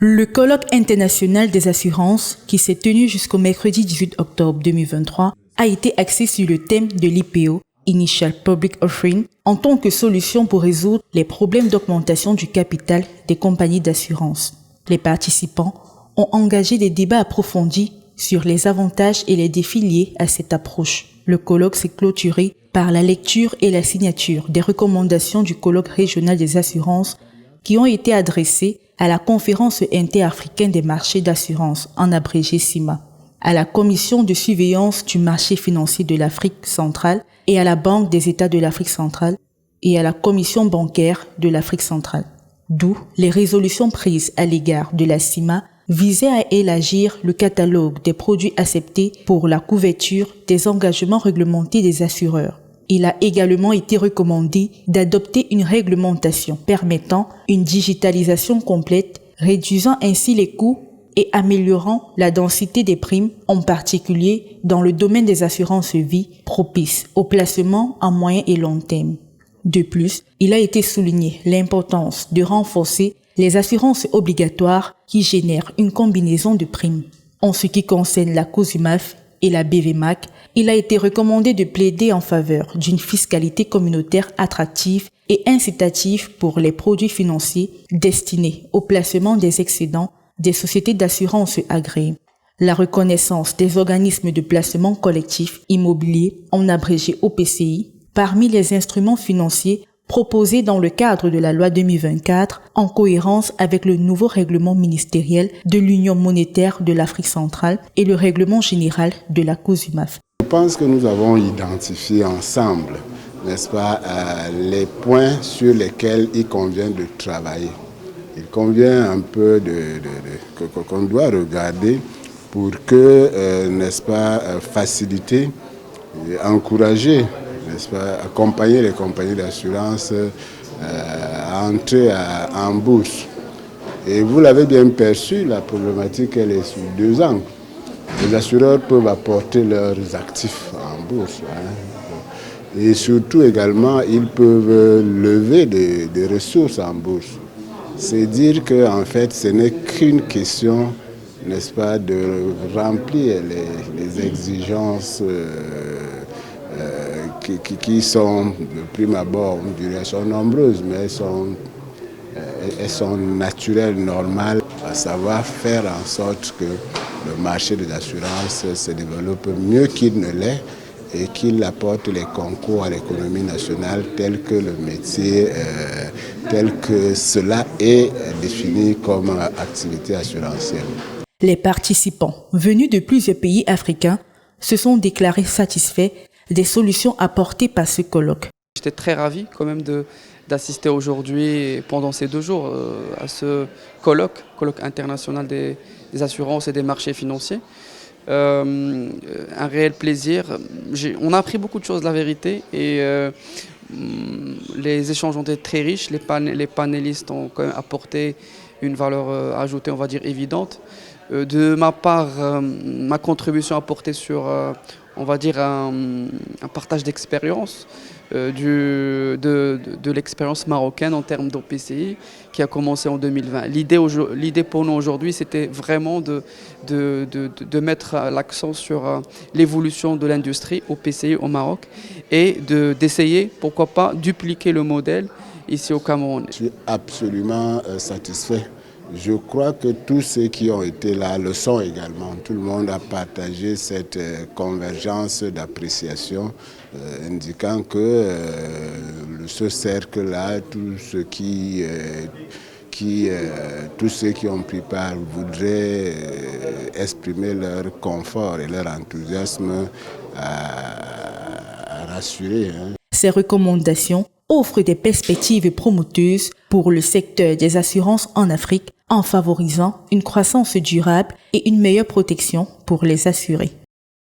Le colloque international des assurances, qui s'est tenu jusqu'au mercredi 18 octobre 2023, a été axé sur le thème de l'IPO, Initial Public Offering, en tant que solution pour résoudre les problèmes d'augmentation du capital des compagnies d'assurance. Les participants ont engagé des débats approfondis sur les avantages et les défis liés à cette approche. Le colloque s'est clôturé par la lecture et la signature des recommandations du colloque régional des assurances qui ont été adressées à la Conférence interafricaine des marchés d'assurance, en abrégé CIMA, à la Commission de surveillance du marché financier de l'Afrique centrale et à la Banque des États de l'Afrique centrale et à la Commission bancaire de l'Afrique centrale. D'où les résolutions prises à l'égard de la CIMA visaient à élargir le catalogue des produits acceptés pour la couverture des engagements réglementés des assureurs. Il a également été recommandé d'adopter une réglementation permettant une digitalisation complète, réduisant ainsi les coûts et améliorant la densité des primes, en particulier dans le domaine des assurances vie, propice au placement à moyen et long terme. De plus, il a été souligné l'importance de renforcer les assurances obligatoires qui génèrent une combinaison de primes. En ce qui concerne la COSUMAF et la BVMAC, il a été recommandé de plaider en faveur d'une fiscalité communautaire attractive et incitative pour les produits financiers destinés au placement des excédents des sociétés d'assurance agréées. La reconnaissance des organismes de placement collectif immobilier, en abrégé OPCI, parmi les instruments financiers proposés dans le cadre de la loi 2024 en cohérence avec le nouveau règlement ministériel de l'Union monétaire de l'Afrique centrale et le règlement général de la COSUMAF. Je pense que nous avons identifié ensemble, n'est-ce pas, les points sur lesquels il convient de travailler. Il convient un peu qu'on doit regarder pour que, n'est-ce pas, faciliter, encourager, n'est-ce pas, accompagner les compagnies d'assurance à entrer en bourse. Et vous l'avez bien perçu, la problématique, elle est sur 2 angles. Les assureurs peuvent apporter leurs actifs en bourse. Et surtout également, ils peuvent lever des ressources en bourse. C'est dire qu'en fait, ce n'est qu'une question, n'est-ce pas, de remplir les exigences qui sont, de prime abord, on dirait, sont nombreuses, mais elles sont naturelles, normales, à savoir faire en sorte que le marché des assurances se développe mieux qu'il ne l'est et qu'il apporte les concours à l'économie nationale tel que le métier, tel que cela est défini comme activité assurantielle. Les participants venus de plusieurs pays africains se sont déclarés satisfaits des solutions apportées par ce colloque. J'étais très ravi quand même d'assister aujourd'hui, pendant ces 2 jours, à ce colloque international des assurances et des marchés financiers. Un réel plaisir. On a appris beaucoup de choses, la vérité, et les échanges ont été très riches. Les panélistes ont quand même apporté une valeur ajoutée, on va dire, évidente. De ma part, ma contribution a porté sur, on va dire, un partage d'expérience, de l'expérience marocaine en termes d'OPCI qui a commencé en 2020. L'idée pour nous aujourd'hui, c'était vraiment de mettre l'accent sur l'évolution de l'industrie OPCI au Maroc et d'essayer, pourquoi pas, dupliquer le modèle ici au Cameroun. Je suis absolument satisfait. Je crois que tous ceux qui ont été là le sont également. Tout le monde a partagé cette convergence d'appréciation, indiquant que ce cercle-là, tous ceux qui ont pris part voudraient exprimer leur confort et leur enthousiasme à rassurer. Ces recommandations offrent des perspectives prometteuses pour le secteur des assurances en Afrique en favorisant une croissance durable et une meilleure protection pour les assurés.